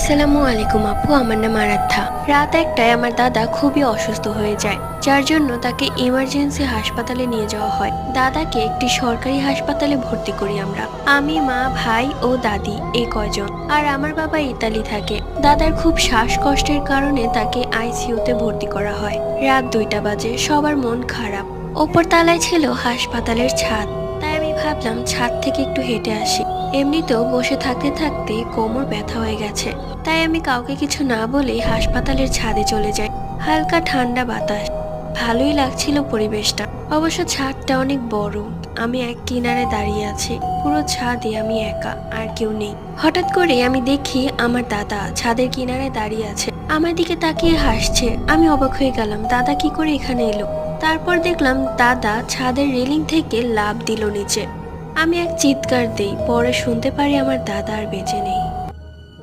আসসালামু আলাইকুম আপু, আমার নাম আরাধ্যা। রাত একটায় আমার দাদা খুবই অসুস্থ হয়ে যায়, যার জন্য তাকে ইমার্জেন্সি হাসপাতালে নিয়ে যাওয়া হয়। দাদাকে একটি সরকারি হাসপাতালে ভর্তি করি আমরা, আমি, মা, ভাই ও দাদি, এই কয়জন। আর আমার বাবা ইতালি থাকে। দাদার খুব শ্বাসকষ্টের কারণে তাকে আইসিইউতে ভর্তি করা হয়। রাত 2টা বাজে, সবার মন খারাপ। ওপর তলায় ছিল হাসপাতালের ছাদ, তাই আমি ভাবলাম ছাদ থেকে একটু হেঁটে আসি। এমনিতেও বসে থাকতে থাকতে কোমর ব্যথা হয়ে গেছে, তাই আমি কাউকে কিছু না বলেই হাসপাতালের ছাদে চলে যাই। হালকা ঠান্ডা বাতাস, ভালোই লাগছিল পরিবেশটা। অবশ্য ছাদটা অনেক বড়। আমি এক কিনারে দাঁড়িয়ে আছি, পুরো ছাদে আমি একা, আর কেউ নেই। হঠাৎ করে আমি দেখি আমার দাদা ছাদের কিনারে দাঁড়িয়ে আছে, আমার দিকে তাকিয়ে হাসছে। আমি অবাক হয়ে গেলাম, দাদা কি করে এখানে এলো। তারপর দেখলাম দাদা ছাদের রেলিং থেকে লাফ দিল নিচে। আমি এক চিৎকার দেই, পরে শুনতে পারি আমার দাদা আর বেঁচে নেই।